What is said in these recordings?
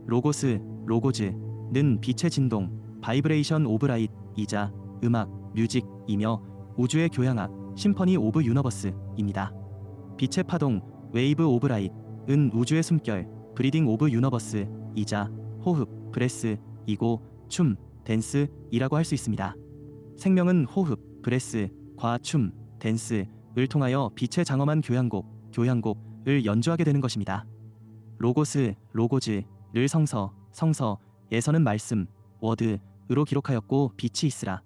로고스, 로고즈는 빛의 진동, 바이브레이션 오브 라이트이자 음악, 뮤직이며 우주의 교향악, 심퍼니 오브 유너버스입니다. 빛의 파동, 웨이브 오브 라이트은 우주의 숨결, 브리딩 오브 유너버스이자 호흡, 브레스이고 춤, 댄스이라고 할 수 있습니다. 생명은 호흡, 브레스과 춤, 댄스를 통하여 빛의 장엄한 교향곡을 연주하게 되는 것입니다. 로고스, 로고즈를 성서에서는 말씀, 워드으로 기록하였고 빛이 있으라.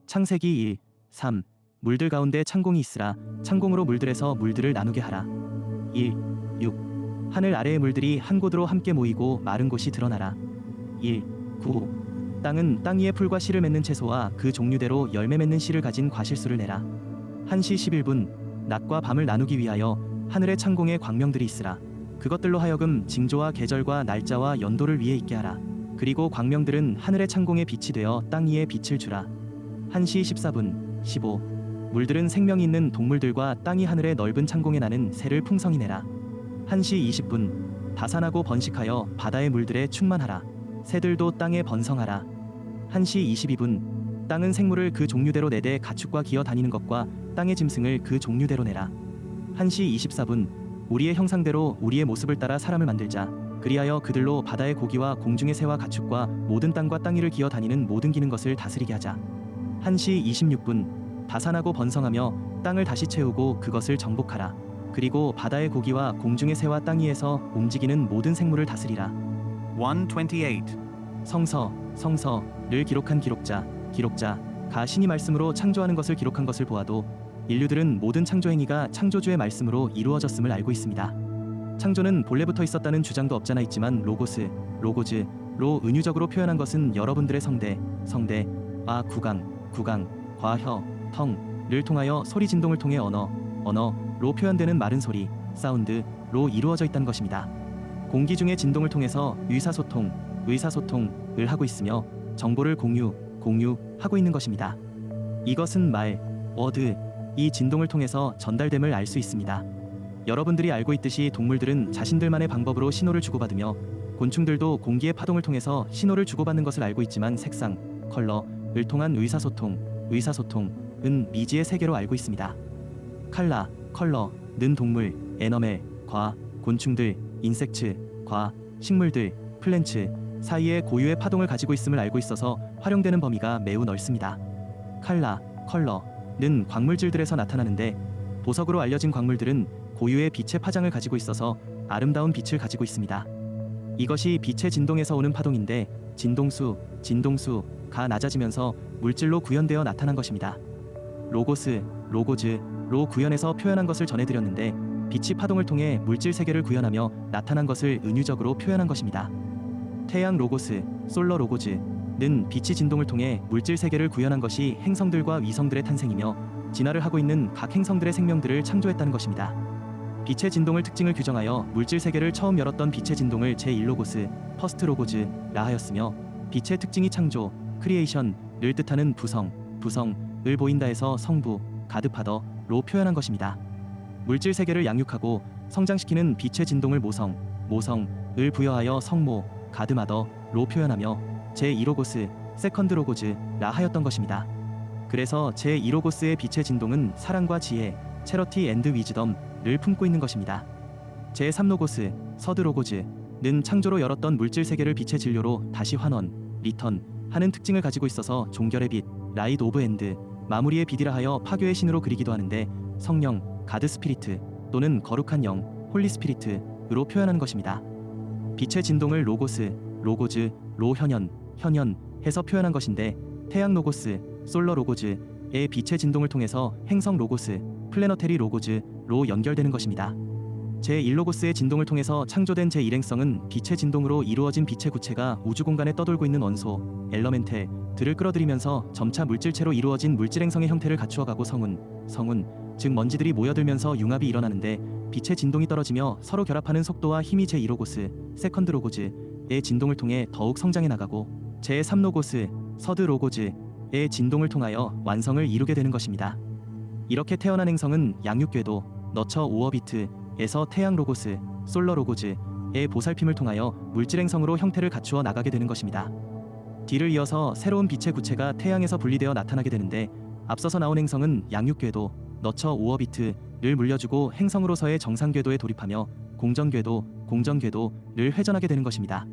창세기 1, 3 물들 가운데 창공이 있으라. 창공으로 물들에서 물들을 나누게 하라. 1, 6 하늘 아래의 물들이 한 곳으로 함께 모이고 마른 곳이 드러나라. 1, 9 땅은 땅 위에 풀과 씨를 맺는 채소와 그 종류대로 열매 맺는 씨를 가진 과실수를 내라. 1시 11분 낮과 밤을 나누기 위하여 하늘의 창공에 광명들이 있으라. 그것들로 하여금 징조와 계절과 날짜와 연도를 위에 있게 하라. 그리고 광명들은 하늘의 창공에 빛이 되어 땅 위에 빛을 주라. 1시 14분 15 물들은 생명이 있는 동물들과 땅이 하늘의 넓은 창공에 나는 새를 풍성히 내라. 1시 20분 다산하고 번식하여 바다의 물들에 충만하라. 새들도 땅에 번성하라. 1시 22분 땅은 생물을 그 종류대로 내되 가축과 기어 다니는 것과 땅의 짐승을 그 종류대로 내라. 1시 24분 우리의 형상대로 우리의 모습을 따라 사람을 만들자. 그리하여 그들로 바다의 고기와 공중의 새와 가축과 모든 땅과 땅 위를 기어 다니는 모든 기는 것을 다스리게 하자. 1시 26분 다산하고 번성하며 땅을 다시 채우고 그것을 정복하라. 그리고 바다의 고기와 공중의 새와 땅 위에서 움직이는 모든 생물을 다스리라. 128. 성서를 기록한 기록자가 신이 말씀으로 창조하는 것을 기록한 것을 보아도 인류들은 모든 창조 행위가 창조주의 말씀으로 이루어졌음을 알고 있습니다. 창조는 본래부터 있었다는 주장도 없잖아 있지만 로고즈로 은유적으로 표현한 것은 여러분들의 성대와 구강과 혀, 텅을 통하여 소리 진동을 통해 언어로 표현되는 마른 소리, 사운드로 이루어져 있다는 것입니다. 공기 중의 진동을 통해서 의사소통을 하고 있으며 정보를 공유하고 있는 것입니다. 이것은 워드, 이 진동을 통해서 전달됨을 알 수 있습니다. 여러분들이 알고 있듯이 동물들은 자신들만의 방법으로 신호를 주고받으며 곤충들도 공기의 파동을 통해서 신호를 주고받는 것을 알고 있지만 색상, 컬러를 통한 의사소통은 미지의 세계로 알고 있습니다. 컬러는 동물, 애너멜과 곤충들, 인섹츠과 식물들, 플랜츠 사이에 고유의 파동을 가지고 있음을 알고 있어서 활용되는 범위가 매우 넓습니다. 컬러는 광물질들에서 나타나는데 보석으로 알려진 광물들은 고유의 빛의 파장을 가지고 있어서 아름다운 빛을 가지고 있습니다. 이것이 빛의 진동에서 오는 파동인데 진동수가 낮아지면서 물질로 구현되어 나타난 것입니다. 로고즈로 구현해서 표현한 것을 전해드렸는데 빛이 파동을 통해 물질 세계를 구현하며 나타난 것을 은유적으로 표현한 것입니다. 태양 로고스, 솔러 로고즈는 빛이 진동을 통해 물질 세계를 구현한 것이 행성들과 위성들의 탄생이며 진화를 하고 있는 각 행성들의 생명들을 창조했다는 것입니다. 빛의 진동을 특징을 규정하여 물질 세계를 처음 열었던 빛의 진동을 제1로고스, 퍼스트 로고즈라 하였으며 빛의 특징이 창조, 크리에이션을 뜻하는 부성을 보인다에서 성부, 가드파더로 표현한 것입니다. 물질 세계를 양육하고 성장시키는 빛의 진동을 모성을 부여하여 성모, 가드마더로 표현하며 제2로고스, 세컨드 로고즈라 하였던 것입니다. 그래서 제2로고스의 빛의 진동은 사랑과 지혜, 체러티 앤드 위즈덤을 품고 있는 것입니다. 제3로고스, 서드 로고즈는 창조로 열었던 물질 세계를 빛의 진료로 다시 리턴하는 특징을 가지고 있어서 종결의 빛, 라이트 오브 엔드, 마무리의 빛이라 하여 파교의 신으로 그리기도 하는데 성령, 가드 스피리트 또는 거룩한 영, 홀리 스피리트로 표현하는 것입니다. 빛의 진동을 로고즈로 현현해서 표현한 것인데 태양 로고스, 솔러 로고즈의 빛의 진동을 통해서 행성 로고스, 플래너테리 로고즈로 연결되는 것입니다. 제1로고스의 진동을 통해서 창조된 제1행성은 빛의 진동으로 이루어진 빛의 구체가 우주 공간에 떠돌고 있는 원소, 엘러멘텔들을 끌어들이면서 점차 물질체로 이루어진 물질행성의 형태를 갖추어가고 성운, 즉 먼지들이 모여들면서 융합이 일어나는데 빛의 진동이 떨어지며 서로 결합하는 속도와 힘이 제2로고스, 세컨드 로고즈의 진동을 통해 더욱 성장해 나가고 제3로고스, 서드 로고즈의 진동을 통하여 완성을 이루게 되는 것입니다. 이렇게 태어난 행성은 양육궤도, 너처 오어비트에서 태양 로고스, 솔러 로고즈의 보살핌을 통하여 물질 행성으로 형태를 갖추어 나가게 되는 것입니다. D를 이어서 새로운 빛의 구체가 태양에서 분리되어 나타나게 되는데 앞서서 나온 행성은 양육궤도 너처 오어비트를 물려주고 행성으로서의 정상궤도에 돌입하며 공전궤도를 회전하게 되는 것입니다.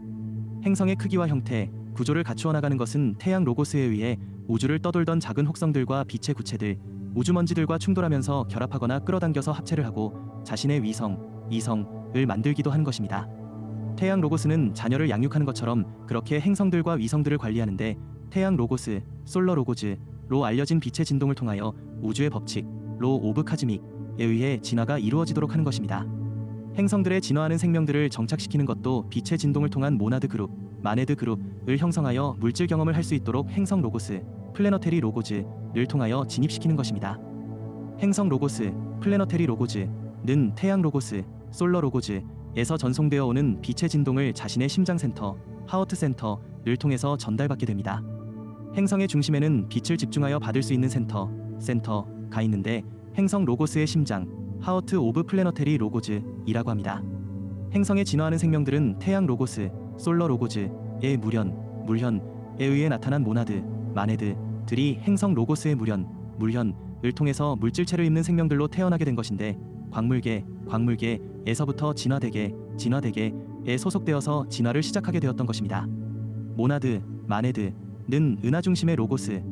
행성의 크기와 형태, 구조를 갖추어 나가는 것은 태양 로고스에 의해 우주를 떠돌던 작은 혹성들과 빛의 구체들, 우주먼지들과 충돌하면서 결합하거나 끌어당겨서 합체를 하고 자신의 이성을 만들기도 하는 것입니다. 태양 로고스는 자녀를 양육하는 것처럼 그렇게 행성들과 위성들을 관리하는데 태양 로고스, 솔러 로고즈로 알려진 빛의 진동을 통하여 우주의 법칙, 로 오브 카즈믹에 의해 진화가 이루어지도록 하는 것입니다. 행성들의 진화하는 생명들을 정착시키는 것도 빛의 진동을 통한 모나드 그룹, 마네드 그룹을 형성하여 물질 경험을 할 수 있도록 행성 로고스, 플래너테리 로고즈를 통하여 진입시키는 것입니다. 행성 로고스, 플래너테리 로고즈는 태양 로고스, 솔러 로고즈에서 전송되어 오는 빛의 진동을 자신의 심장 센터, 하워트 센터를 통해서 전달받게 됩니다. 행성의 중심에는 빛을 집중하여 받을 수 있는 센터가 있는데 행성 로고스의 심장, 하워트 오브 플래너테리 로고즈이라고 합니다. 행성에 진화하는 생명들은 태양 로고스, 솔러 로고즈의 물현에 의해 나타난 모나드, 마네드들이 행성 로고스의 물현을 통해서 물질체를 입는 생명들로 태어나게 된 것인데 광물계에서부터 진화대계에 소속되어서 진화를 시작하게 되었던 것입니다. 모나드, 마네드는 은하 중심의 로고즈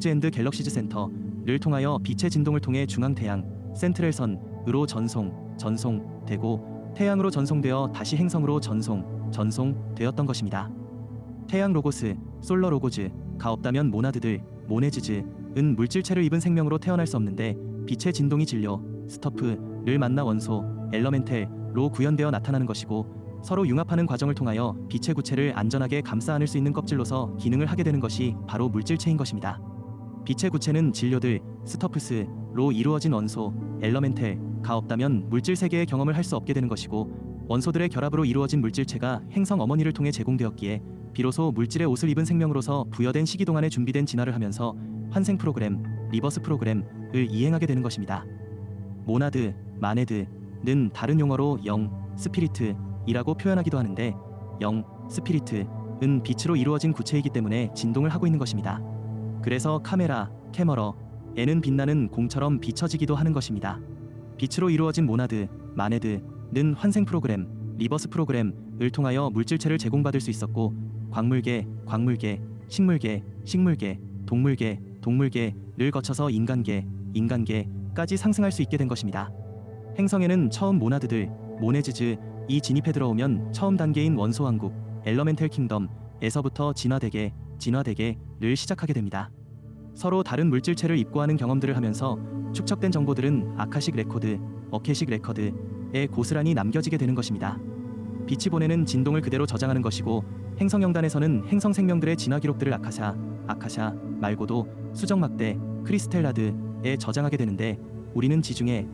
앤드 갤럭시즈 센터를 통하여 빛의 진동을 통해 중앙태양, 센트럴선으로 전송되고 태양으로 전송되어 다시 행성으로 전송되었던 것입니다. 태양 로고스, 솔러 로고즈가 없다면 모네즈은 물질체를 입은 생명으로 태어날 수 없는데 빛의 진동이 진료, 스터프를 만나 원소, 엘러멘텔로 구현되어 나타나는 것이고 서로 융합하는 과정을 통하여 빛의 구체를 안전하게 감싸 안을 수 있는 껍질로서 기능을 하게 되는 것이 바로 물질체인 것입니다. 빛의 구체는 진료들, 스터프스로 이루어진 원소, 엘러멘텔가 없다면 물질 세계의 경험을 할 수 없게 되는 것이고 원소들의 결합으로 이루어진 물질체가 행성 어머니를 통해 제공되었기에 비로소 물질의 옷을 입은 생명으로서 부여된 시기 동안에 준비된 진화를 하면서 환생 프로그램, 리버스 프로그램을 이행하게 되는 것입니다. 모나드, 마네드는 다른 용어로 영, 스피리트이라고 표현하기도 하는데 영, 스피리트은 빛으로 이루어진 구체이기 때문에 진동을 하고 있는 것입니다. 그래서 캐머러에는 빛나는 공처럼 비춰지기도 하는 것입니다. 빛으로 이루어진 모나드, 마네드는 환생 프로그램, 리버스 프로그램을 통하여 물질체를 제공받을 수 있었고 광물계, 식물계, 동물계를 거쳐서 인간계까지 상승할 수 있게 된 것입니다. 행성에는 처음 모나드들, 모네즈이 진입해 들어오면 처음 단계인 원소 왕국, 엘러멘텔 킹덤에서부터 진화대계를 시작하게 됩니다. 서로 다른 물질체를 입고하는 경험들을 하면서 축적된 정보들은 아카식 레코드, 어케식 레커드에 고스란히 남겨지게 되는 것입니다. 빛이 보내는 진동을 그대로 저장하는 것이고 행성영단에서는 행성 생명들의 진화 기록들을 아카샤 말고도 수정막대, 크리스텔라드에 저장하게 되는데 우리는 지중해,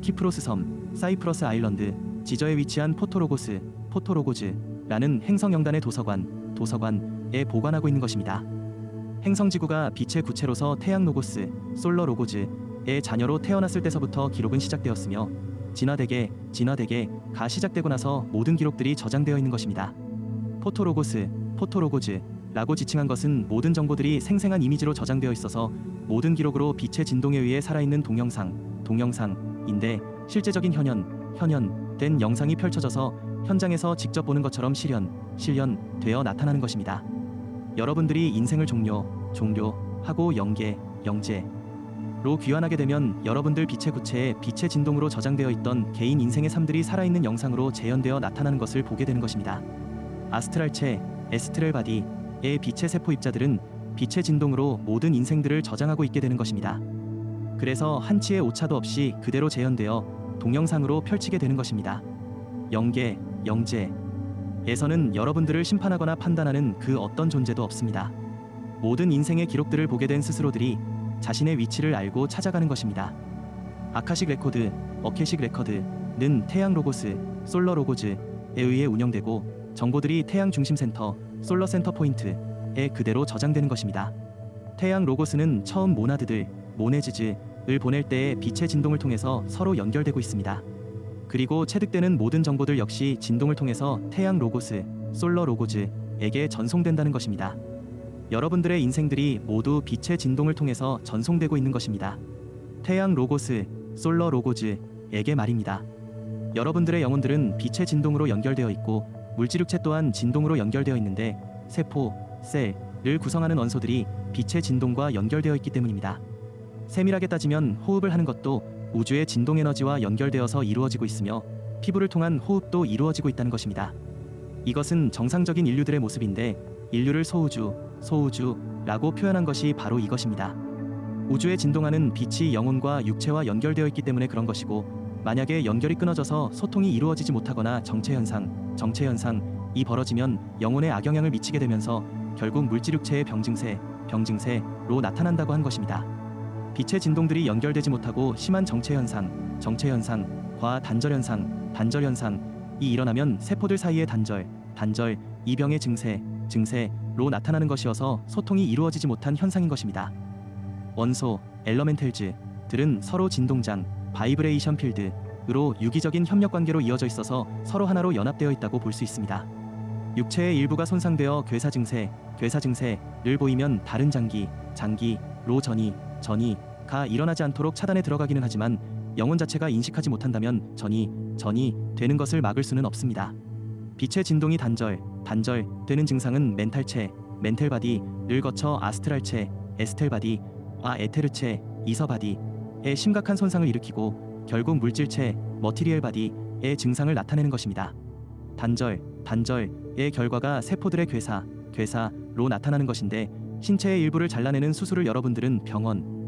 키프로스 섬, 사이프러스 아일랜드, 지저에 위치한 포토로고즈라는 행성영단의 도서관에 보관하고 있는 것입니다. 행성지구가 빛의 구체로서 태양 로고스, 솔러 로고즈의 자녀로 태어났을 때서부터 기록은 시작되었으며 진화대계가 시작되고 나서 모든 기록들이 저장되어 있는 것입니다. 포토로고즈라고 지칭한 것은 모든 정보들이 생생한 이미지로 저장되어 있어서 모든 기록으로 빛의 진동에 의해 살아있는 동영상인데 실제적인 현현된 영상이 펼쳐져서 현장에서 직접 보는 것처럼 실현되어 나타나는 것입니다. 여러분들이 인생을 종료하고 영재로 귀환하게 되면 여러분들 빛의 구체에 빛의 진동으로 저장되어 있던 개인 인생의 삶들이 살아있는 영상으로 재현되어 나타나는 것을 보게 되는 것입니다. 아스트랄체, 에스트렐 바디의 빛의 세포 입자들은 빛의 진동으로 모든 인생들을 저장하고 있게 되는 것입니다. 그래서 한치의 오차도 없이 그대로 재현되어 동영상으로 펼치게 되는 것입니다. 영재에서는 여러분들을 심판하거나 판단하는 그 어떤 존재도 없습니다. 모든 인생의 기록들을 보게 된 스스로들이 자신의 위치를 알고 찾아가는 것입니다. 아카식 레코드, 어케식 레커드는 태양 로고스, 솔러 로고즈에 의해 운영되고 정보들이 태양 중심 센터, 솔러 센터 포인트에 그대로 저장되는 것입니다. 태양 로고스는 처음 모나드들, 모네즈을 보낼 때의 빛의 진동을 통해서 서로 연결되고 있습니다. 그리고 체득되는 모든 정보들 역시 진동을 통해서 태양 로고스, 솔러 로고즈에게 전송된다는 것입니다. 여러분들의 인생들이 모두 빛의 진동을 통해서 전송되고 있는 것입니다. 태양 로고스, 솔러 로고즈에게 말입니다. 여러분들의 영혼들은 빛의 진동으로 연결되어 있고 물질육체 또한 진동으로 연결되어 있는데 세포, 셀을 구성하는 원소들이 빛의 진동과 연결되어 있기 때문입니다. 세밀하게 따지면 호흡을 하는 것도 우주의 진동 에너지와 연결되어서 이루어지고 있으며 피부를 통한 호흡도 이루어지고 있다는 것입니다. 이것은 정상적인 인류들의 모습인데 인류를 소우주라고 표현한 것이 바로 이것입니다. 우주에 진동하는 빛이 영혼과 육체와 연결되어 있기 때문에 그런 것이고 만약에 연결이 끊어져서 소통이 이루어지지 못하거나 정체현상이 벌어지면 영혼에 악영향을 미치게 되면서 결국 물질육체의 병증세로 나타난다고 한 것입니다. 빛의 진동들이 연결되지 못하고 심한 정체현상과 단절현상이 일어나면 세포들 사이의 단절, 이병의 증세로 나타나는 것이어서 소통이 이루어지지 못한 현상인 것입니다. 원소, 엘러멘텔즈들은 서로 진동장, 바이브레이션 필드로 유기적인 협력 관계로 이어져 있어서 서로 하나로 연합되어 있다고 볼 수 있습니다. 육체의 일부가 손상되어 괴사 증세를 보이면 다른 장기로 전이가 일어나지 않도록 차단에 들어가기는 하지만 영혼 자체가 인식하지 못한다면 전이 되는 것을 막을 수는 없습니다. 빛의 진동이 단절되는 증상은 멘탈바디를 거쳐 아스트랄체, 에스텔바디와 에테르체, 이서바디에 심각한 손상을 일으키고 결국 물질체, 머티리얼 바디의 증상을 나타내는 것입니다. 단절의 결과가 세포들의 괴사로 나타나는 것인데 신체의 일부를 잘라내는 수술을 여러분들은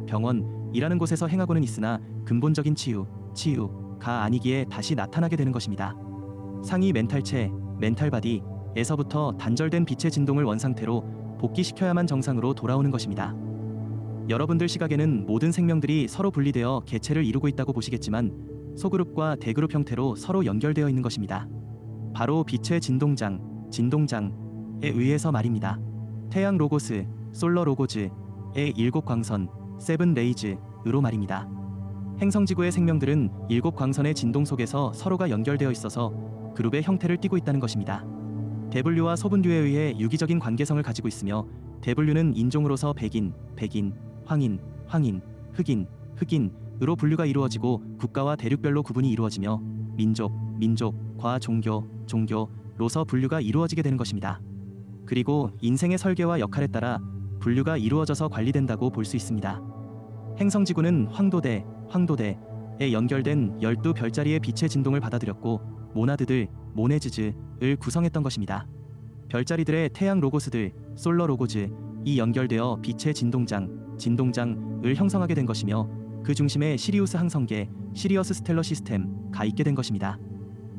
병원이라는 곳에서 행하고는 있으나 근본적인 치유가 아니기에 다시 나타나게 되는 것입니다. 상위 멘탈바디에서부터 단절된 빛의 진동을 원상태로 복귀시켜야만 정상으로 돌아오는 것입니다. 여러분들 시각에는 모든 생명들이 서로 분리되어 개체를 이루고 있다고 보시겠지만 소그룹과 대그룹 형태로 서로 연결되어 있는 것입니다. 바로 빛의 진동장에 의해서 말입니다. 태양 로고스, 솔러 로고즈의 7광선, 세븐 레이즈으로 말입니다. 행성지구의 생명들은 7광선의 진동 속에서 서로가 연결되어 있어서 그룹의 형태를 띠고 있다는 것입니다. 대분류와 소분류에 의해 유기적인 관계성을 가지고 있으며 대분류는 인종으로서 백인, 황인, 흑인으로 분류가 이루어지고 국가와 대륙별로 구분이 이루어지며 민족과 종교로서 분류가 이루어지게 되는 것입니다. 그리고 인생의 설계와 역할에 따라 분류가 이루어져서 관리된다고 볼 수 있습니다. 행성지구는 황도대에 연결된 12별자리의 빛의 진동을 받아들였고 모네즈를 구성했던 것입니다. 별자리들의 태양 로고스들, 솔러 로고즈이 연결되어 빛의 진동장을 형성하게 된 것이며 그 중심에 시리우스 항성계, 시리어스 스텔러 시스템가 있게 된 것입니다.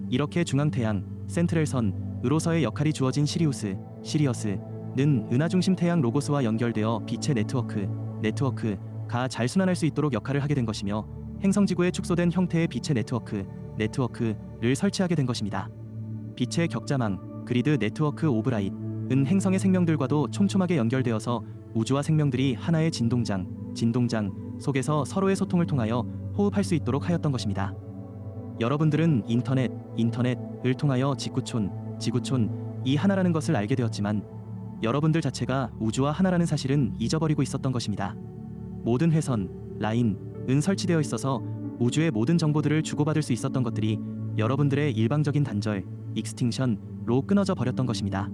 이렇게 중앙태양, 센트럴선으로서의 역할이 주어진 시리어스는 은하중심 태양 로고스와 연결되어 빛의 네트워크가 잘 순환할 수 있도록 역할을 하게 된 것이며 행성지구에 축소된 형태의 빛의 네트워크를 설치하게 된 것입니다. 빛의 격자망, 그리드 네트워크 오브 라잇은 행성의 생명들과도 촘촘하게 연결되어서 우주와 생명들이 하나의 진동장 속에서 서로의 소통을 통하여 호흡할 수 있도록 하였던 것입니다. 여러분들은 인터넷을 통하여 지구촌이 하나라는 것을 알게 되었지만 여러분들 자체가 우주와 하나라는 사실은 잊어버리고 있었던 것입니다. 모든 회선, 라인은 설치되어 있어서 우주의 모든 정보들을 주고받을 수 있었던 것들이 여러분들의 일방적인 단절, 익스팅션로 끊어져 버렸던 것입니다.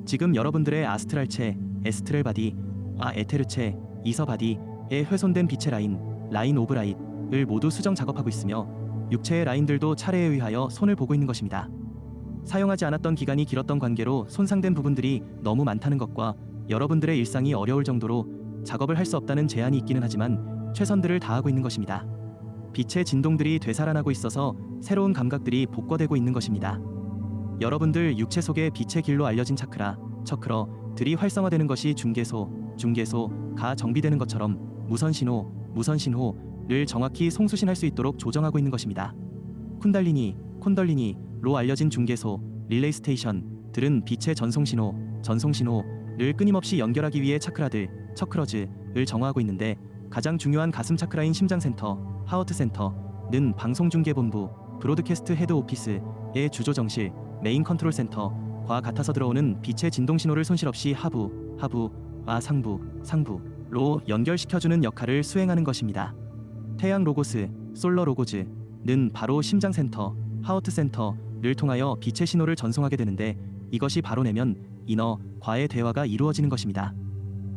지금 여러분들의 아스트랄체, 에스트렐 바디와 에테르체, 이서 바디에 훼손된 빛의 라인 오브 라잇을 모두 수정 작업하고 있으며 육체의 라인들도 차례에 의하여 손을 보고 있는 것입니다. 사용하지 않았던 기간이 길었던 관계로 손상된 부분들이 너무 많다는 것과 여러분들의 일상이 어려울 정도로 작업을 할 수 없다는 제한이 있기는 하지만 최선들을 다하고 있는 것입니다. 빛의 진동들이 되살아나고 있어서 새로운 감각들이 복구되고 있는 것입니다. 여러분들 육체 속의 빛의 길로 알려진 척크러들이 활성화되는 것이 중계소가 정비되는 것처럼 무선신호를 정확히 송수신할 수 있도록 조정하고 있는 것입니다. 콘덜리니로 알려진 중계소, 릴레이 스테이션들은 빛의 전송신호를 끊임없이 연결하기 위해 척크러즈를 정화하고 있는데 가장 중요한 가슴 차크라인 심장센터, 하어트 센터는 방송중계본부, 브로드캐스트 헤드 오피스의 주조 정실, 메인 컨트롤 센터과 같아서 들어오는 빛의 진동 신호를 손실 없이 하부와 상부로 연결시켜주는 역할을 수행하는 것입니다. 태양 로고스, 솔러 로고즈는 바로 심장 센터, 하우트 센터를 통하여 빛의 신호를 전송하게 되는데 이것이 바로 내면 이너과의 대화가 이루어지는 것입니다.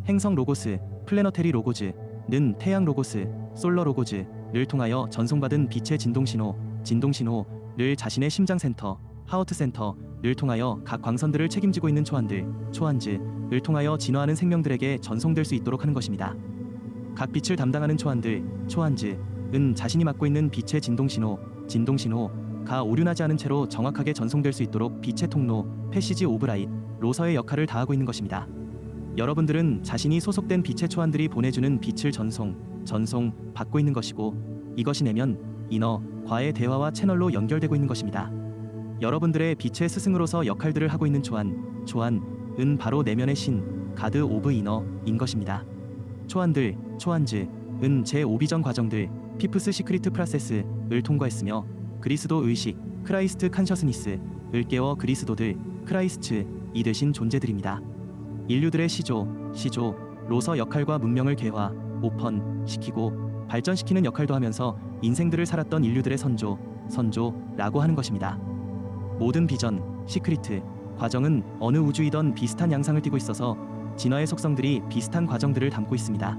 행성 로고스, 플래너테리 로고즈는 태양 로고스, 솔러 로고즈를 통하여 전송받은 빛의 진동 신호를 자신의 심장 센터, 하우트 센터를 통하여 각 광선들을 책임지고 있는 초안즈를 통하여 진화하는 생명들에게 전송될 수 있도록 하는 것입니다. 각 빛을 담당하는 초안즈는 자신이 맡고 있는 빛의 진동 신호가 오륜하지 않은 채로 정확하게 전송될 수 있도록 빛의 통로, 패시지 오브 라이트로서의 역할을 다하고 있는 것입니다. 여러분들은 자신이 소속된 빛의 초안들이 보내주는 빛을 전송받고 있는 것이고 이것이 내면 이너과의 대화와 채널로 연결되고 있는 것입니다. 여러분들의 빛의 스승으로서 역할들을 하고 있는 초안은 바로 내면의 신, 가드 오브 이너인 것입니다. 초안즈은 제5비전 과정들, 피프스 시크리트 프라세스를 통과했으며 그리스도 의식, 크라이스트 칸셔스니스를 깨워 그리스도들, 크라이스츠이 되신 존재들입니다. 인류들의 시조로서 역할과 문명을 개화, 오펀시키고 발전시키는 역할도 하면서 인생들을 살았던 인류들의 선조라고 하는 것입니다. 모든 비전, 시크리트, 과정은 어느 우주이던 비슷한 양상을 띠고 있어서 진화의 속성들이 비슷한 과정들을 담고 있습니다.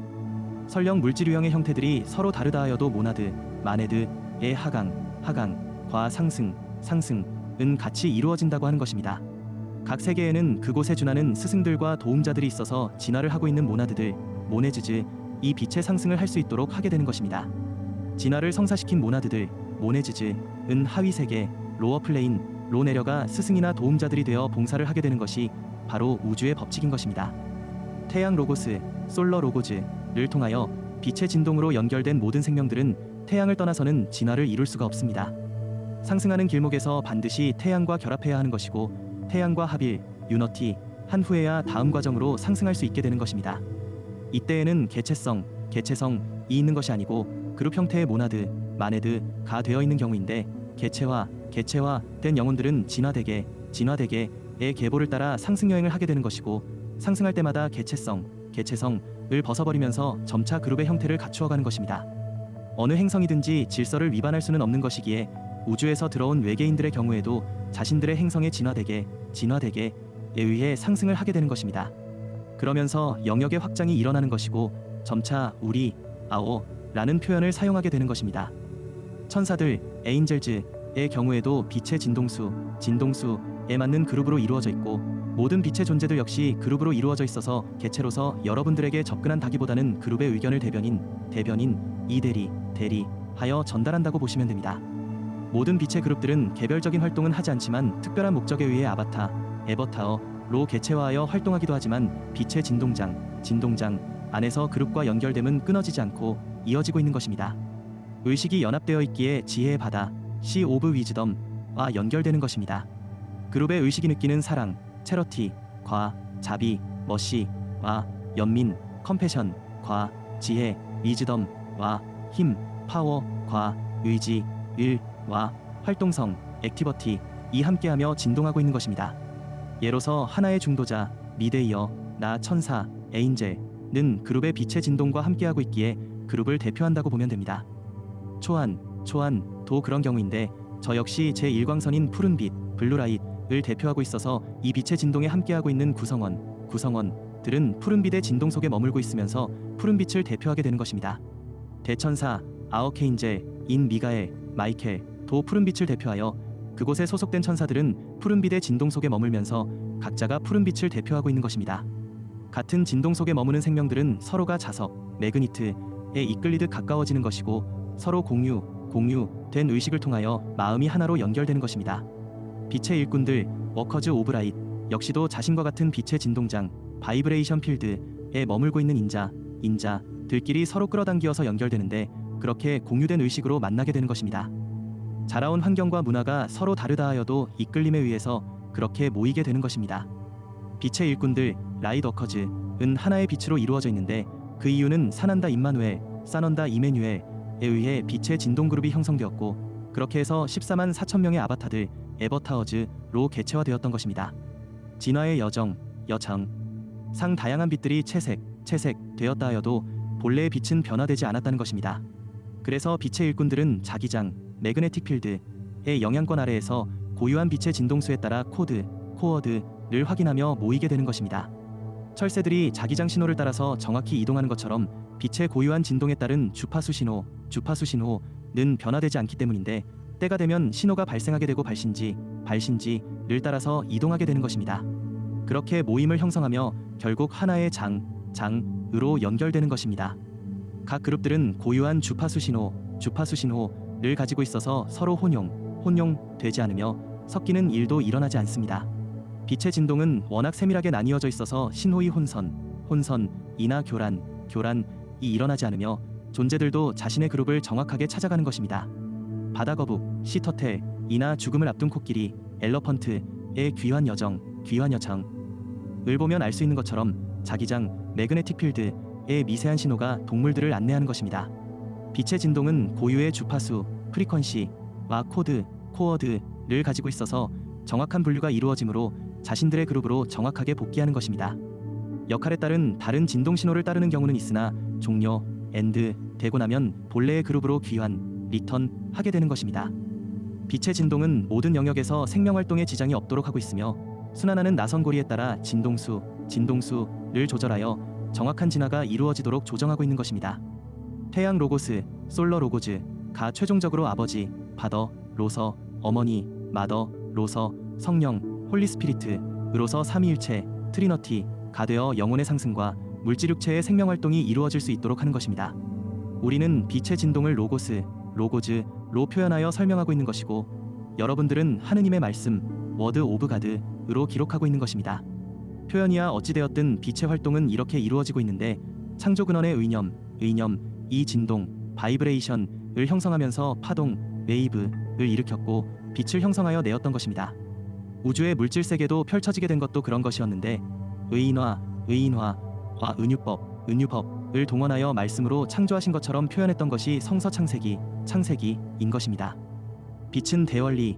설령 물질 유형의 형태들이 서로 다르다 하여도 모나드, 마네드의 하강과 상승은 같이 이루어진다고 하는 것입니다. 각 세계에는 그곳에 준하는 스승들과 도움자들이 있어서 진화를 하고 있는 모나드들, 모네즈즈, 이 빛의 상승을 할 수 있도록 하게 되는 것입니다. 진화를 성사시킨 모나드들, 모네즈즈는 하위 세계, 로어 플레인로 내려가 스승이나 도움자들이 되어 봉사를 하게 되는 것이 바로 우주의 법칙인 것입니다. 태양 로고스, 솔러 로고즈를 통하여 빛의 진동으로 연결된 모든 생명들은 태양을 떠나서는 진화를 이룰 수가 없습니다. 상승하는 길목에서 반드시 태양과 결합해야 하는 것이고 태양과 합일, 유너티 한 후에야 다음 과정으로 상승할 수 있게 되는 것입니다. 이때에는 개체성이 있는 것이 아니고 그룹 형태의 모나드, 마네드가 되어 있는 경우인데 개체화된 영혼들은 진화대계의 계보를 따라 상승 여행을 하게 되는 것이고 상승할 때마다 개체성을 벗어버리면서 점차 그룹의 형태를 갖추어가는 것입니다. 어느 행성이든지 질서를 위반할 수는 없는 것이기에 우주에서 들어온 외계인들의 경우에도 자신들의 행성의 진화대계에 의해 상승을 하게 되는 것입니다. 그러면서 영역의 확장이 일어나는 것이고 점차 우리, 아오라는 표현을 사용하게 되는 것입니다. 천사들, 에인젤즈의 경우에도 빛의 진동수에 맞는 그룹으로 이루어져 있고 모든 빛의 존재들 역시 그룹으로 이루어져 있어서 개체로서 여러분들에게 접근한다기보다는 그룹의 의견을 대변인, 대리하여 전달한다고 보시면 됩니다. 모든 빛의 그룹들은 개별적인 활동은 하지 않지만 특별한 목적에 의해 에버타어로 개체화하여 활동하기도 하지만 빛의 진동장 안에서 그룹과 연결됨은 끊어지지 않고 이어지고 있는 것입니다. 의식이 연합되어 있기에 지혜의 바다, 시 오브 위즈덤과 연결되는 것입니다. 그룹의 의식이 느끼는 사랑, 체러티과 자비, 머시와 연민, 컴패션과 지혜, 위즈덤과 힘, 파워과 의지, 일과 활동성, 액티버티 이 함께하며 진동하고 있는 것입니다. 예로서 하나의 중도자, 리데이어, 나 천사, 에인젤은 그룹의 빛의 진동과 함께하고 있기에 그룹을 대표한다고 보면 됩니다. 초안도 그런 경우인데 저 역시 제1광선인 푸른빛, 블루라이트를 대표하고 있어서 이 빛의 진동에 함께하고 있는 구성원들은 푸른빛의 진동 속에 머물고 있으면서 푸른빛을 대표하게 되는 것입니다. 대천사, 아어케인젤, 인 미가엘, 마이켈도 푸른빛을 대표하여 그곳에 소속된 천사들은 푸른빛의 진동 속에 머물면서 각자가 푸른빛을 대표하고 있는 것입니다. 같은 진동 속에 머무는 생명들은 서로가 자석, 매그니트에 이끌리듯 가까워지는 것이고 서로 공유된 의식을 통하여 마음이 하나로 연결되는 것입니다. 빛의 일꾼들, 워커즈 오브 라이트 역시도 자신과 같은 빛의 진동장, 바이브레이션 필드에 머물고 있는 인자들끼리 서로 끌어당기어서 연결되는데 그렇게 공유된 의식으로 만나게 되는 것입니다. 자라온 환경과 문화가 서로 다르다 하여도 이끌림에 의해서 그렇게 모이게 되는 것입니다. 빛의 일꾼들, 라이트 워커즈은 하나의 빛으로 이루어져 있는데 그 이유는 사난다 임마누엘, 사넌다 이메뉴엘에 의해 빛의 진동 그룹이 형성되었고 그렇게 해서 14만 4천 명의 아바타들 에버타워즈로 개체화되었던 것입니다. 진화의 여정, 상 다양한 빛들이 채색 되었다 하여도 본래의 빛은 변화되지 않았다는 것입니다. 그래서 빛의 일꾼들은 자기장, 매그네틱 필드의 영향권 아래에서 고유한 빛의 진동수에 따라 코어드를 확인하며 모이게 되는 것입니다. 철새들이 자기장 신호를 따라서 정확히 이동하는 것처럼 빛의 고유한 진동에 따른 주파수 신호는 변화되지 않기 때문인데 때가 되면 신호가 발생하게 되고 발신지를 따라서 이동하게 되는 것입니다. 그렇게 모임을 형성하며 결국 하나의 장으로 연결되는 것입니다. 각 그룹들은 고유한 주파수 신호를 가지고 있어서 서로 혼용되지 않으며 섞이는 일도 일어나지 않습니다. 빛의 진동은 워낙 세밀하게 나뉘어져 있어서 신호의 혼선이나 교란이 일어나지 않으며 존재들도 자신의 그룹을 정확하게 찾아가는 것입니다. 바다거북, 시터텔이나 죽음을 앞둔 코끼리, 엘러펀트의 귀환 여정을 보면 알 수 있는 것처럼 자기장, 매그네틱 필드의 미세한 신호가 동물들을 안내하는 것입니다. 빛의 진동은 고유의 주파수, 프리퀀시와 코어드를 가지고 있어서 정확한 분류가 이루어지므로 자신들의 그룹으로 정확하게 복귀하는 것입니다. 역할에 따른 다른 진동 신호를 따르는 경우는 있으나 종료, 엔드 되고 나면 본래의 그룹으로 리턴하게 되는 것입니다. 빛의 진동은 모든 영역에서 생명활동에 지장이 없도록 하고 있으며 순환하는 나선고리에 따라 진동수를 조절하여 정확한 진화가 이루어지도록 조정하고 있는 것입니다. 태양 로고스, 솔러 로고즈가 최종적으로 아버지, 파더, 로서, 어머니, 마더, 로서, 성령, 홀리스피리트으로서 삼위일체, 트리너티가 되어 영혼의 상승과 물질육체의 생명활동이 이루어질 수 있도록 하는 것입니다. 우리는 빛의 진동을 로고즈로 표현하여 설명하고 있는 것이고 여러분들은 하느님의 말씀, 워드 오브 가드로 기록하고 있는 것입니다. 표현이야 어찌되었든 빛의 활동은 이렇게 이루어지고 있는데 창조 근원의 이 진동, 바이브레이션을 형성하면서 파동, 웨이브를 일으켰고 빛을 형성하여 내었던 것입니다. 우주의 물질 세계도 펼쳐지게 된 것도 그런 것이었는데 의인화와 은유법을 동원하여 말씀으로 창조하신 것처럼 표현했던 것이 성서 창세기인 것입니다. 빛은 대원리의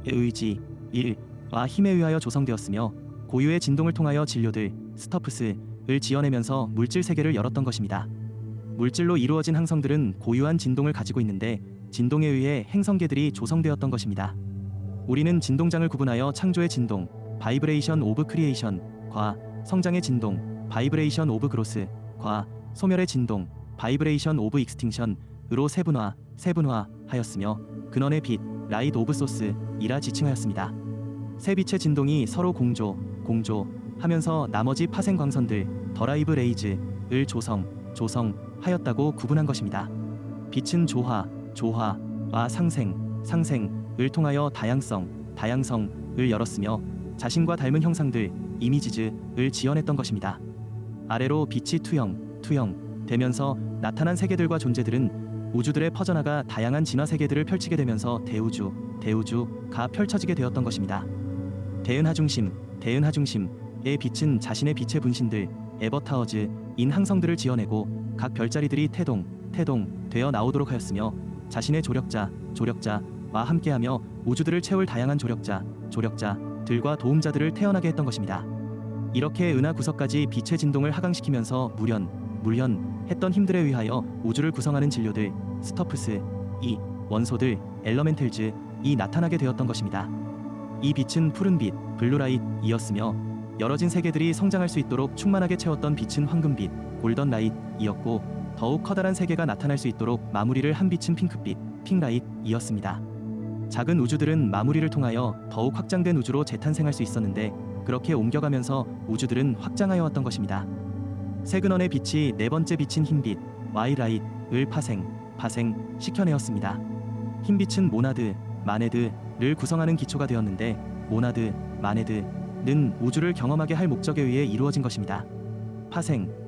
의지, 일과 힘에 의하여 조성되었으며 고유의 진동을 통하여 진료들, 스터프스를 지어내면서 물질 세계를 열었던 것입니다. 물질로 이루어진 항성들은 고유한 진동을 가지고 있는데 진동에 의해 행성계들이 조성되었던 것입니다. 우리는 진동장을 구분하여 창조의 진동, 바이브레이션 오브 크리에이션과 성장의 진동, 바이브레이션 오브 그로스과 소멸의 진동, 바이브레이션 오브 익스팅션으로 세분화하였으며 근원의 빛, 라이트 오브 소스이라 지칭하였습니다. 세 빛의 진동이 서로 공조하면서 나머지 파생 광선들, 더라이브 레이즈를 조성하였다고 구분한 것입니다. 빛은 조화와 상생을 통하여 다양성을 열었으며 자신과 닮은 형상들, 이미지즈를 지어냈던 것입니다. 아래로 빛이 투영되면서 나타난 세계들과 존재들은 우주들에 퍼져나가 다양한 진화 세계들을 펼치게 되면서 대우주가 펼쳐지게 되었던 것입니다. 대은하중심의 빛은 자신의 빛의 분신들, 에버타워즈인 항성들을 지어내고 각 별자리들이 태동되어 나오도록 하였으며 자신의 조력자와 함께하며 우주들을 채울 다양한 조력자들과 도움자들을 태어나게 했던 것입니다. 이렇게 은하 구석까지 빛의 진동을 하강시키면서 물현했던 힘들에 의하여 우주를 구성하는 진료들, 스터프스, 이 원소들, 엘러멘틀즈이 나타나게 되었던 것입니다. 이 빛은 푸른빛, 블루라이트이었으며 열어진 세계들이 성장할 수 있도록 충만하게 채웠던 빛은 황금빛, 골던라이트이었고 더욱 커다란 세계가 나타날 수 있도록 마무리를 한 빛은 핑크빛, 핑라이트이었습니다. 작은 우주들은 마무리를 통하여 더욱 확장된 우주로 재탄생할 수 있었는데 그렇게 옮겨가면서 우주들은 확장하여 왔던 것입니다. 세 근원의 빛이 네 번째 빛인 흰빛, 와이라이트를 파생시켜내었습니다. 흰빛은 모나드, 마네드를 구성하는 기초가 되었는데 모나드, 마네드는 우주를 경험하게 할 목적에 의해 이루어진 것입니다.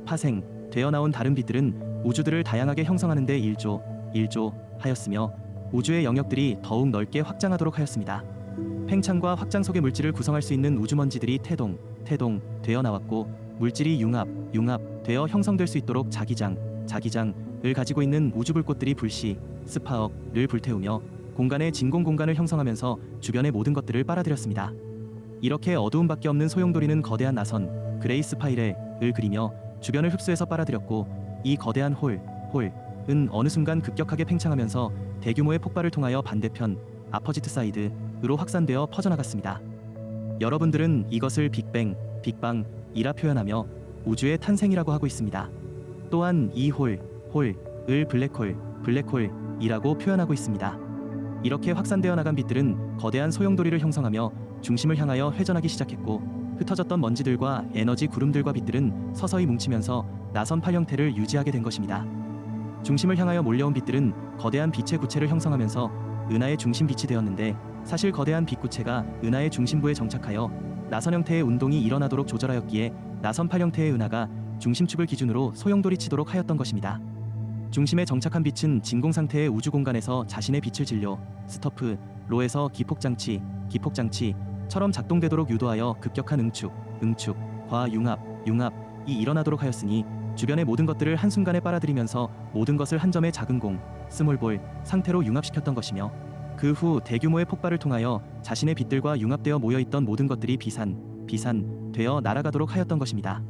파생되어 나온 다른 빛들은 우주들을 다양하게 형성하는 데 일조하였으며 우주의 영역들이 더욱 넓게 확장하도록 하였습니다. 팽창과 확장 속의 물질을 구성할 수 있는 우주먼지들이 태동되어 나왔고 물질이 융합되어 형성될 수 있도록 자기장을 을 가지고 있는 우주불꽃들이 불씨, 스파억을 불태우며 공간의 진공 공간을 형성하면서 주변의 모든 것들을 빨아들였습니다. 이렇게 어두움밖에 없는 소용돌이는 거대한 나선, 그레이 스파이렐을 그리며 주변을 흡수해서 빨아들였고 이 거대한 홀은 어느 순간 급격하게 팽창하면서 대규모의 폭발을 통하여 반대편, 아퍼지트 사이드로 확산되어 퍼져나갔습니다. 여러분들은 이것을 빅방이라 표현하며 우주의 탄생이라고 하고 있습니다. 또한 이 홀을 블랙홀이라고 표현하고 있습니다. 이렇게 확산되어 나간 빛들은 거대한 소용돌이를 형성하며 중심을 향하여 회전하기 시작했고 흩어졌던 먼지들과 에너지 구름들과 빛들은 서서히 뭉치면서 나선 팔 형태를 유지하게 된 것입니다. 중심을 향하여 몰려온 빛들은 거대한 빛의 구체를 형성하면서 은하의 중심 빛이 되었는데 사실 거대한 빛 구체가 은하의 중심부에 정착하여 나선 형태의 운동이 일어나도록 조절하였기에 나선 팔 형태의 은하가 중심축을 기준으로 소용돌이 치도록 하였던 것입니다. 중심에 정착한 빛은 진공 상태의 우주 공간에서 자신의 빛을 진료 스토프로에서 기폭장치처럼 작동되도록 유도하여 급격한 응축과 융합이 일어나도록 하였으니 주변의 모든 것들을 한순간에 빨아들이면서 모든 것을 한 점의 작은 공 스몰볼 상태로 융합시켰던 것이며 그 후 대규모의 폭발을 통하여 자신의 빛들과 융합되어 모여있던 모든 것들이 비산되어 날아가도록 하였던 것입니다.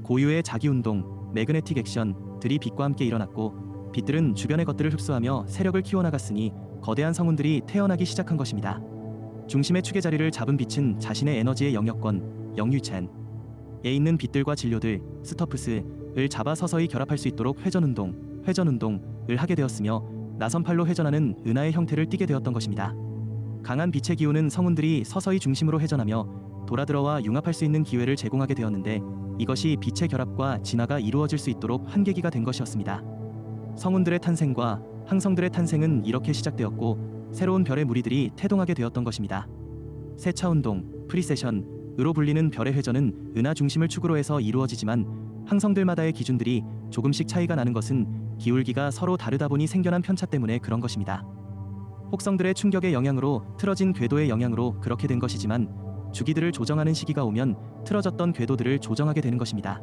고유의 자기운동 매그네틱 액션들이 빛과 함께 일어났고 빛들은 주변의 것들을 흡수하며 세력을 키워나갔으니 거대한 성운들이 태어나기 시작한 것입니다. 중심의 축의 자리를 잡은 빛은 자신의 에너지의 영역권 영유첸에 있는 빛들과 진료들 스터프스를 잡아 서서히 결합할 수 있도록 회전운동을 하게 되었으며 나선팔로 회전하는 은하의 형태를 띠게 되었던 것입니다. 강한 빛의 기운은 성운들이 서서히 중심으로 회전하며 돌아들어와 융합할 수 있는 기회를 제공하게 되었는데 이것이 빛의 결합과 진화가 이루어질 수 있도록 한 계기가 된 것이었습니다. 성운들의 탄생과 항성들의 탄생은 이렇게 시작되었고 새로운 별의 무리들이 태동하게 되었던 것입니다. 세차운동 프리세션으로 불리는 별의 회전은 은하 중심을 축으로 해서 이루어지지만 항성들마다의 기준들이 조금씩 차이가 나는 것은 기울기가 서로 다르다 보니 생겨난 편차 때문에 그런 것입니다. 혹성들의 충격의 영향으로 틀어진 궤도의 영향으로 그렇게 된 것이지만 주기들을 조정하는 시기가 오면 틀어졌던 궤도들을 조정하게 되는 것입니다.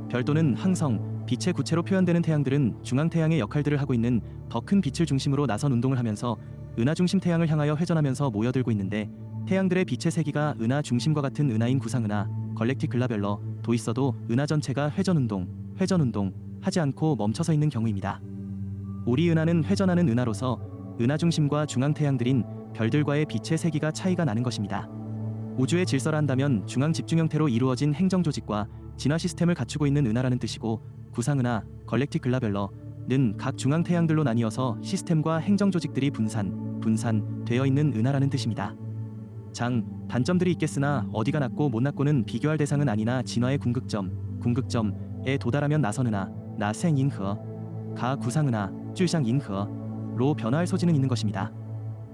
별도는 항성, 빛의 구체로 표현되는 태양들은 중앙태양의 역할들을 하고 있는 더 큰 빛을 중심으로 나선 운동을 하면서 은하 중심 태양을 향하여 회전하면서 모여들고 있는데 태양들의 빛의 세기가 은하 중심과 같은 은하인 구상은하 걸렉틱 글라벨러도 있어도 은하 전체가 회전운동 하지 않고 멈춰서 있는 경우입니다. 우리 은하는 회전하는 은하로서 은하 중심과 중앙태양들인 별들과의 빛의 세기가 차이가 나는 것입니다. 우주의 질서라 한다면 중앙 집중 형태로 이루어진 행정 조직과 진화 시스템을 갖추고 있는 은하라는 뜻이고 구상은하 걸렉틱 글라벨러는 각 중앙 태양들로 나뉘어서 시스템과 행정 조직들이 분산되어 있는 은하라는 뜻입니다. 단점들이 있겠으나 어디가 낫고 못 낫고는 비교할 대상은 아니나 진화의 궁극점에 도달하면 나선은하 나생인허가 구상은하 쭈샹인허로 변화할 소지는 있는 것입니다.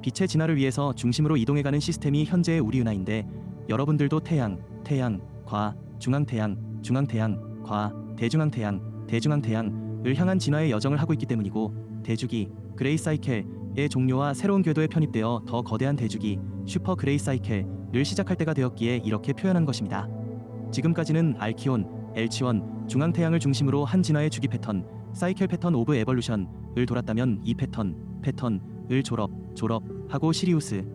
빛의 진화를 위해서 중심으로 이동해가는 시스템이 현재의 우리 은하인데 여러분들도 태양과 중앙태양과 대중앙태양을 향한 진화의 여정을 하고 있기 때문이고 대주기 그레이 사이켈의 종료와 새로운 궤도에 편입되어 더 거대한 대주기 슈퍼 그레이 사이켈을 시작할 때가 되었기에 이렇게 표현한 것입니다. 지금까지는 알키온, 엘치원, 중앙태양을 중심으로 한 진화의 주기 패턴 사이켈 패턴 오브 에볼루션을 돌았다면 이 패턴을 졸업하고 시리어스,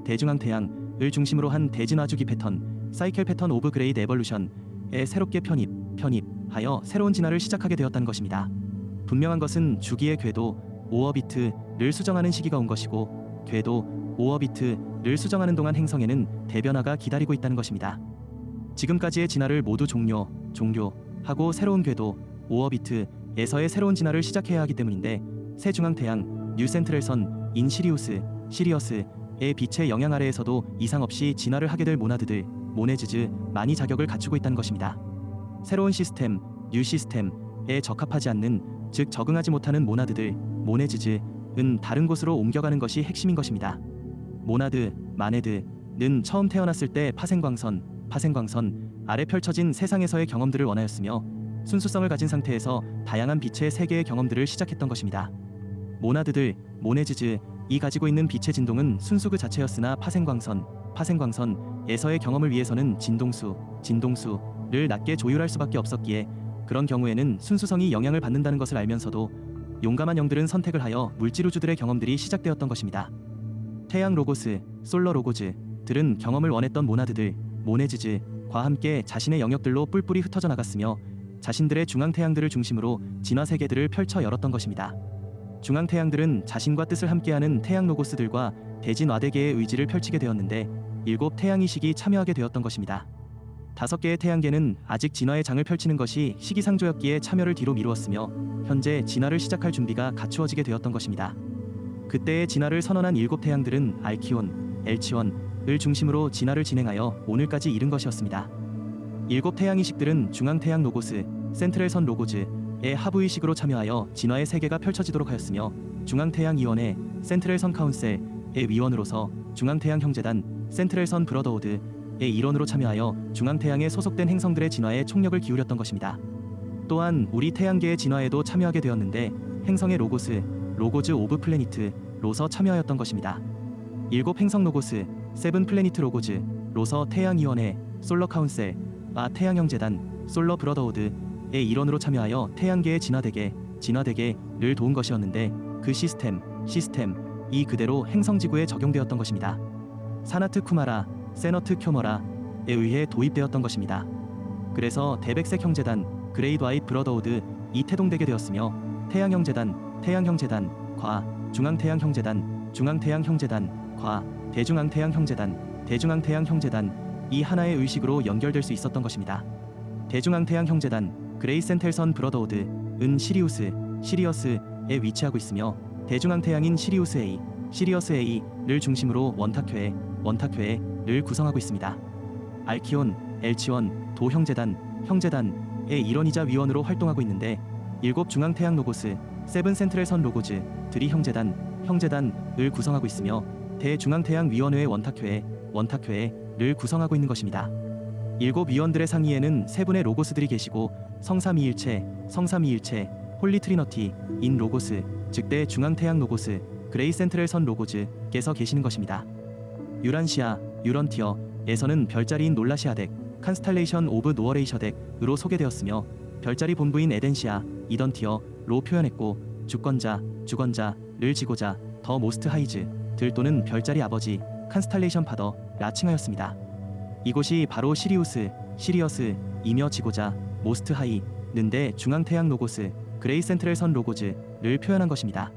대중앙태양을 중심으로 한 대진화 주기 패턴 사이켈 패턴 오브 그레이드 에볼루션에 새롭게 편입하여 새로운 진화를 시작하게 되었다는 것입니다. 분명한 것은 주기의 궤도 오어비트를 수정하는 시기가 온 것이고 궤도 오어비트를 수정하는 동안 행성에는 대변화가 기다리고 있다는 것입니다. 지금까지의 진화를 모두 종료하고 새로운 궤도 오어비트에서의 새로운 진화를 시작해야 하기 때문인데 새 중앙태양 뉴센트럴선 인 시리어스의 빛의 영향 아래에서도 이상 없이 진화를 하게 될 모나드들 모네즈즈 많이 자격을 갖추고 있다는 것입니다. 새로운 시스템 뉴 시스템에 적합하지 않는 즉 적응하지 못하는 모나드들 모네즈즈은 다른 곳으로 옮겨가는 것이 핵심인 것입니다. 마네드는 처음 태어났을 때 파생광선 아래 펼쳐진 세상에서의 경험들을 원하였으며 순수성을 가진 상태에서 다양한 빛의 세계의 경험들을 시작했던 것입니다. 모네즈즈이 가지고 있는 빛의 진동은 순수 그 자체였으나 파생광선에서의 경험을 위해서는 진동수를 낮게 조율할 수밖에 없었기에 그런 경우에는 순수성이 영향을 받는다는 것을 알면서도 용감한 영들은 선택을 하여 물질 우주들의 경험들이 시작되었던 것입니다. 태양 로고스, 솔러 로고즈들은 경험을 원했던 모나드들, 모네즈즈과 함께 자신의 영역들로 뿔뿔이 흩어져 나갔으며 자신들의 중앙 태양들을 중심으로 진화 세계들을 펼쳐 열었던 것입니다. 중앙 태양들은 자신과 뜻을 함께하는 태양 로고스들과 대진화대계의 의지를 펼치게 되었는데 7 태양이식이 참여하게 되었던 것입니다. 5개의 태양계는 아직 진화의 장을 펼치는 것이 시기상조였기에 참여를 뒤로 미루었으며 현재 진화를 시작할 준비가 갖추어지게 되었던 것입니다. 그때의 진화를 선언한 7 태양들은 알키온, 엘치원을 중심으로 진화를 진행하여 오늘까지 이른 것이었습니다. 7 태양이식들은 중앙 태양 로고스, 센트럴 선 로고즈의 하부의식으로 참여하여 진화의 세계가 펼쳐지도록 하였으며 중앙 태양 이원회, 센트럴 선 카운셀의 위원으로서 중앙 태양 형제단, 센트럴 선 브러더우드의 일원으로 참여하여 중앙 태양에 소속된 행성들의 진화에 총력을 기울였던 것입니다. 또한 우리 태양계의 진화에도 참여하게 되었는데 행성의 로고즈 오브 플래니트로서 참여하였던 것입니다. 7 행성 로고스, 7 플래니트 로고즈로서 태양위원회, 솔러 카운셀, 태양형제단, 솔러 브러더우드의 일원으로 참여하여 태양계의 진화대계를 도운 것이었는데 그 시스템이 그대로 행성지구에 적용되었던 것입니다. 사나트 쿠마라, 세너트 쿄머라에 의해 도입되었던 것입니다. 그래서 대백색 형제단, 그레이드 와이트 브러더우드 이 태동되게 되었으며 태양형제단과 중앙태양 형제단과 대중앙태양 형제단 이 하나의 의식으로 연결될 수 있었던 것입니다. 대중앙태양 형제단 그레이 센텔선 브러더우드은 시리어스에 위치하고 있으며 대중앙태양인 시리우스 A를 중심으로 원탁회를 구성하고 있습니다. 알키온, 엘치원, 도 형제단의 일원이자 위원으로 활동하고 있는데 7 중앙태양 로고스, 7 센트럴 선 로고즈들이 형제단을 구성하고 있으며 대중앙태양 위원회의 원탁회를 구성하고 있는 것입니다. 7 위원들의 상위에는 3분의 로고스들이 계시고 성삼위일체, 홀리 트리너티인 로고스, 즉 대중앙태양 로고스, 그레이 센트럴 선 로고즈께서 계시는 것입니다. 유란시아, 유런티어에서는 별자리인 놀라시아덱, 칸스탈레이션 오브 노어레이셔덱으로 소개되었으며 별자리 본부인 에덴시아, 이던티어로 표현했고 주권자를 지고자, 더 모스트 하이즈들 또는 별자리 아버지, 칸스탈레이션 파더라 칭하였습니다. 이곳이 바로 시리어스이며 지고자, 모스트 하이는데 중앙태양 로고스, 그레이 센트럴 선 로고즈를 표현한 것입니다.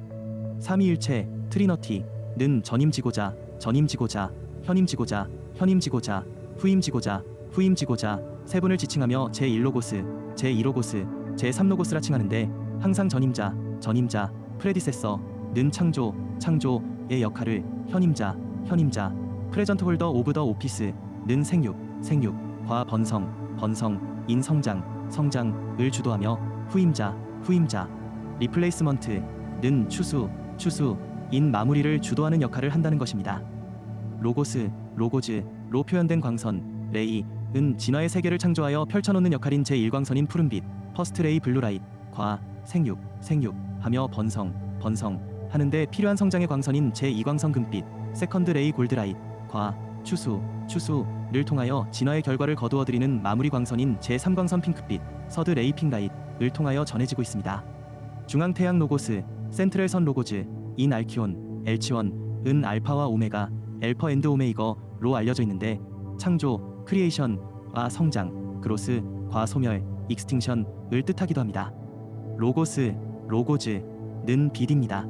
삼위일체, 트리너티는 전임지고자, 현임지고자, 후임지고자 세 분을 지칭하며 제1로고스, 제2로고스, 제3로고스라 칭하는데 항상 전임자, 프레디세서는 창조의 역할을 현임자, 프레전트 홀더 오브 더 오피스는 생육과 번성인 성장을 주도하며 후임자, 리플레이스먼트는 추수인 마무리를 주도하는 역할을 한다는 것입니다. 로고즈로 표현된 광선, 레이은 진화의 세계를 창조하여 펼쳐놓는 역할인 제1광선인 푸른빛, 퍼스트 레이 블루라이트과 생육하며 번성하는데 필요한 성장의 광선인 제2광선 금빛, 세컨드 레이 골드라이트과 추수를 통하여 진화의 결과를 거두어들이는 마무리 광선인 제3광선 핑크빛, 서드 레이 핑라이트를 통하여 전해지고 있습니다. 중앙태양 로고스, 센트럴 선 로고즈인 알키온, 엘치원은 알파와 오메가, 엘퍼 앤드 오메이거로 알려져 있는데 창조, 크리에이션과 성장, 그로스과 소멸, 익스팅션을 뜻하기도 합니다. 로고즈는 빛입니다.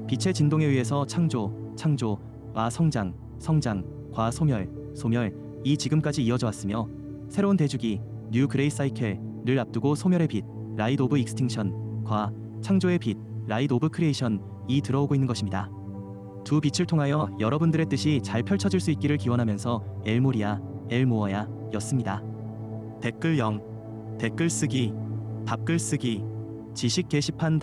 빛의 진동에 의해서 창조와 성장과 소멸이 지금까지 이어져 왔으며 새로운 대주기, 뉴 그레이 사이클을 앞두고 소멸의 빛, 라이트 오브 익스팅션과 창조의 빛, 라이트 오브 크리에이션이 들어오고 있는 것입니다. 두 빛을 통하여 여러분들의 뜻이 잘 펼쳐질 수 있기를 기원하면서 엘모어야 였습니다. 댓글 0, 댓글 쓰기, 답글 쓰기, 지식 게시판